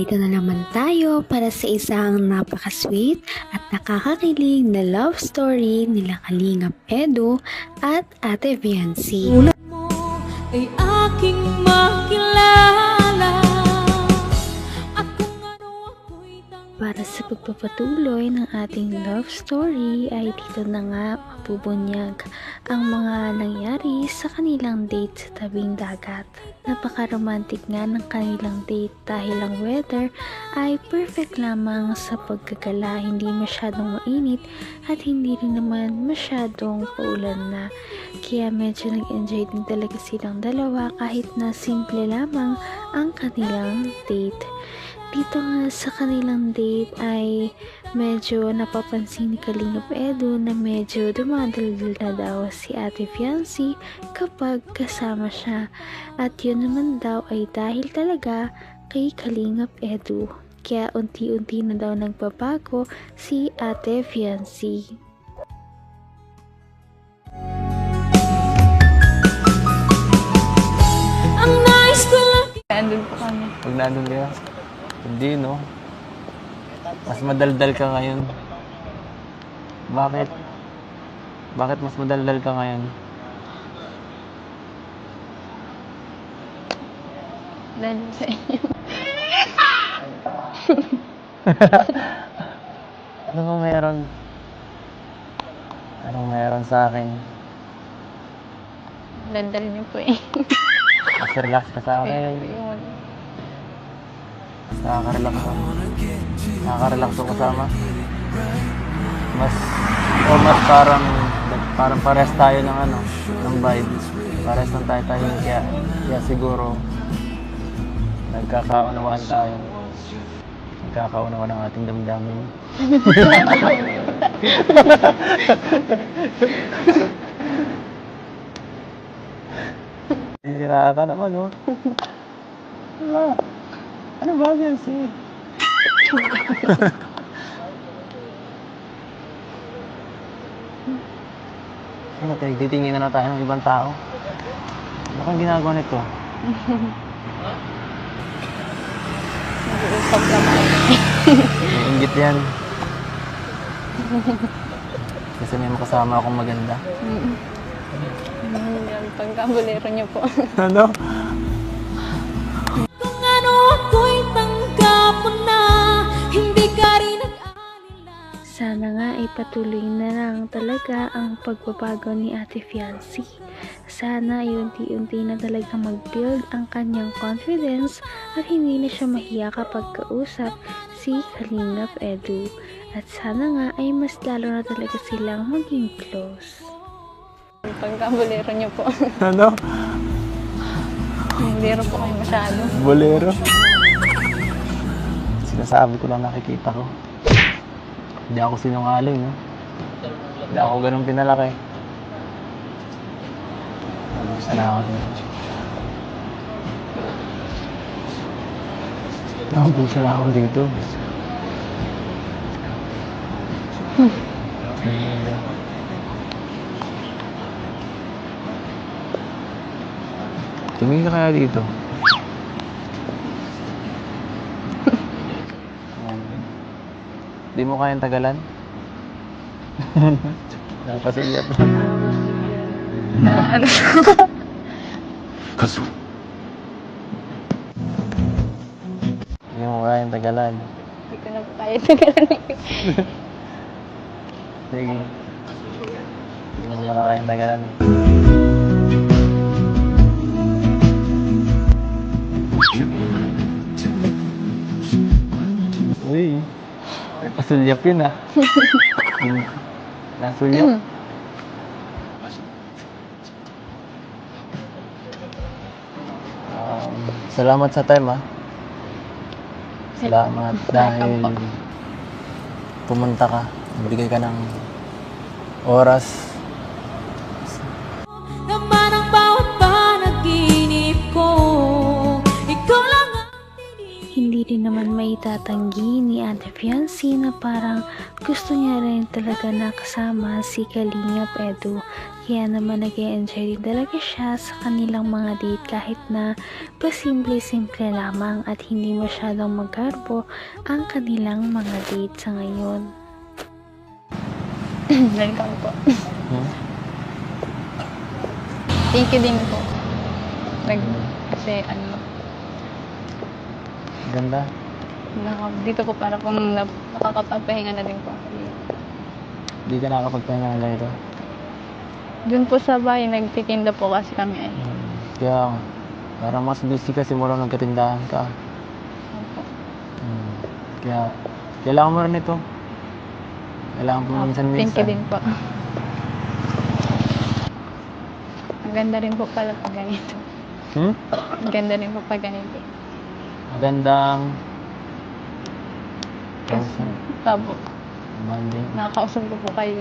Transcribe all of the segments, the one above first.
Narito na naman tayo para sa isang napaka-sweet at nakakakilig na love story nila Kalingap Edu at Ate Viancy. Ulat mo ay aking makilala at kung ano ako'y Para sa pagpapatuloy ng ating love story ay dito na nga mapubunyag ang mga nangyari sa kanilang date sa tabing dagat. Napaka-romantic nga ng kanilang date dahil ang weather ay perfect lamang sa pagkagala, hindi masyadong mainit at hindi rin naman masyadong paulan na. Kaya medyo nag-enjoy din talaga silang dalawa kahit na simple lamang ang kanilang date. Dito nga sa kanilang date ay medyo napapansin ni Kalingap Edu na medyo dumadaldal na daw si Ate Viancy kapag kasama siya. At yun naman daw ay dahil talaga kay Kalingap Edu. Kaya unti-unti na daw nagbabago si Ate Viancy. ang nais ko lang. Nandun po kami. Pag nandun kayo? Hindi, no? Mas madaldal ka ngayon. Bakit? Bakit mas madaldal ka ngayon? Dahil sa inyo. Ano ba meron? Anong meron sa akin? Dandal niyo po eh. Mas relax ka sa akin. Nakaka-relax ako. Nakaka-relax ako kasama. Mas parang pares tayo ng ng vibe. Pares lang tayo kaya siguro nagkakaunawaan tayo. Nagkakaunawaan ang ating damdamin. Sira ka naman, oh. Ano ba yan, si? Ano, titingin na tayo ng ibang tao. Ano kang ginagawa nito? Nag-uusap naman. Inggit yan. Kasi may makasama akong maganda. Yung pagkabulero niyo po. Ano? Kung ano ako'y tanggap mo na, hindi ka rin nag-alala. Sana nga ay patuloy na lang talaga ang pagbabago ni Ate Viancy. Sana ay unti-unti na talaga mag-build ang kanyang confidence at hindi na siya mahiya kapag kausap si Kalingap Edu. At sana nga ay mas lalo na talaga silang maging close. Yung pagkabulero niyo po. Ano? Bulero po kayo masyado. Bolero? Sinasabi ko lang nakikita ko. Hindi ako sinungaling, no? Hindi ako ganun pinalaki. Sana ako dito. Nakabusa na ako dito. Tumingin ka kaya dito. Di mo kayang tagalan? Napasiyap lang. Ano? Kaso. Di mo kayang tagalan. Hindi ko na po tayo tagalan. Sige. Di mo kayang tagalan. Uy. Pasulyap yun, ah. Nasulyap. Salamat sa time, ah. Salamat dahil pumunta ka. Nagbigay ka ng oras. Naman ang bawat panaginip ko, ikaw lang ang Hindi rin naman maitatanggi ni Ate Fiancé na parang gusto niya rin talaga nakasama si Kalingap Edu. Kaya naman nag-enjoy din talaga siya sa kanilang mga date kahit na pasimple-simple lamang at hindi masyadong magkarbo ang kanilang mga date sa ngayon. Welcome po. Hmm? Thank you din po. Kasi Ganda. dito po para pong nakakapagpahinga na din po. Di ka nakakapagpahinga ng ganito. Doon po sa bahay, nagtitinda po kasi kami ay. Kaya, parang mas busy kasi mo lang nagkatindahan ka. Opo. Kaya, kailangan mo rin ito. Kailangan mo minsan-minsan. Thank you din po. Ang ganda rin po pala pag ganito. Ang ganda rin po pag ganito. Magandang Opo. bonding. Nakakausap ko po kayo.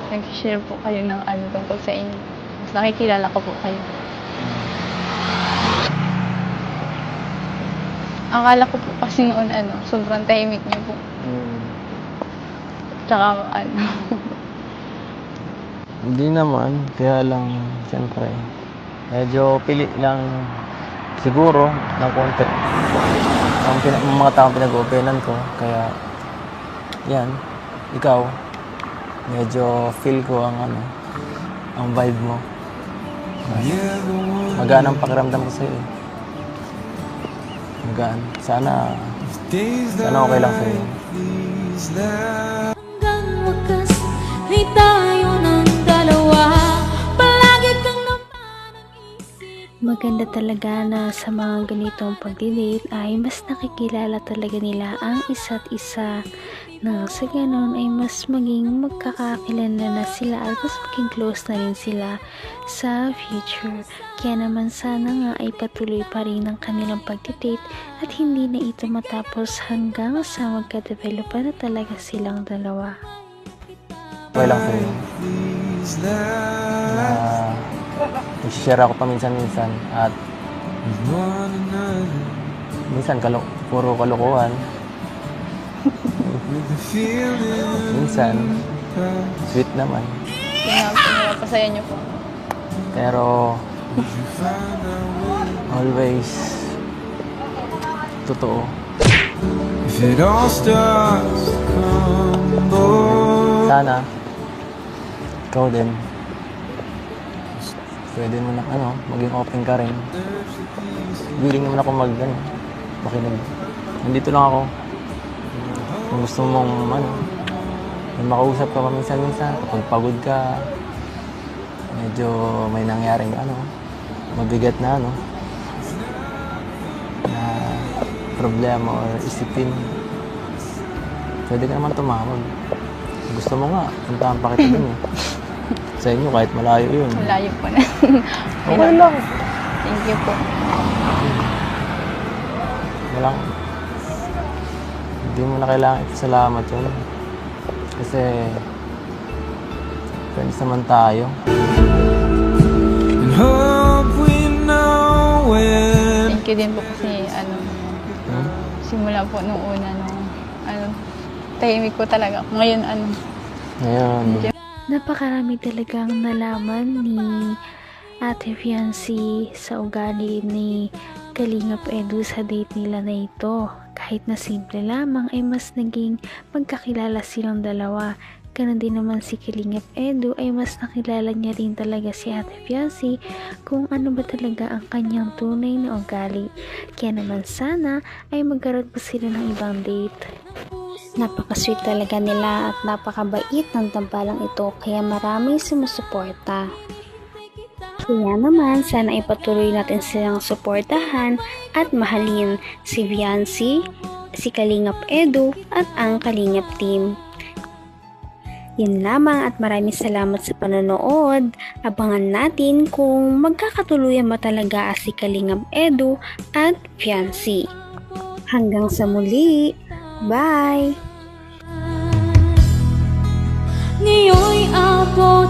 Nag-share po kayo ng tungkol sa inyo. Mas nakikilala ko po kayo. Akala ko po kasi noon sobrang tahimik niyo po. Tsaka Hindi naman, kaya lang, siyempre, medyo pili lang siguro ng konti ang mga taong pinag-openan ko. Kaya, yan, ikaw, medyo feel ko ang vibe mo. Magaan ang pakiramdam ko sa'yo. Magaan. Sana okay lang sa'yo. Hanggang wakas ay tayo ng dalawa. Palagi kang naman ang isip. Maganda talaga na sa mga ganitong pagdidate ay mas nakikilala talaga nila ang isa't isa. Na sa ganon ay mas maging magkakakilala na sila at mas maging close na rin sila sa future. Kaya naman sana nga ay patuloy pa rin ang kanilang pagdidate at hindi na ito matapos hanggang sa magka-develop na talaga silang dalawa. Okay lang sa'yo. Nag-share ako paminsan-minsan at minsan puro kalokohan. Minsan, sweet naman. pinapasaya niyo po. Pero, always, totoo. Sana, ikaw din. Pwede mo na, maging open ka rin. Willing naman ako makinig. Nandito lang ako. Kung gusto mong, may makausap ka paminsan-minsan, kapag pagod ka, medyo may nangyaring, mabigat na, na problema or isipin, pwede ka naman tumawag. Kung gusto mo nga, puntahan pa kita dun . Sa inyo, kahit malayo yun. Malayo po na. Okay lang. Thank you po. Walang, hindi mo na kailangan ipasalamat yun. Kasi, friends naman tayo. Thank you din po kasi simula po nung una tahimik po talaga. Ngayon Ngayon, Napakarami talagang nalaman ni Ate Fiancé sa ugali ni Kalingap Edu sa date nila na ito. Kahit na simple lamang ay mas naging magkakilala silang dalawa. Ganon din naman si Kalingap Edu ay mas nakilala niya rin talaga si Ate Fiancé kung ano ba talaga ang kanyang tunay na ugali. Kaya naman sana ay magkaroon pa sila ng ibang date. Napaka-sweet talaga nila at napakabait ng tambalang ito kaya maraming sumusuporta. Kaya naman sana ipatuloy natin silang suportahan at mahalin si Fiancé, si Kalingap Edu at ang Kalingap team. Yun lamang at maraming salamat sa panonood. Abangan natin kung magkakatuluyan ba talaga si Kalingap Edu at Fiancé. Hanggang sa muli! Bye! Ngayon'y abot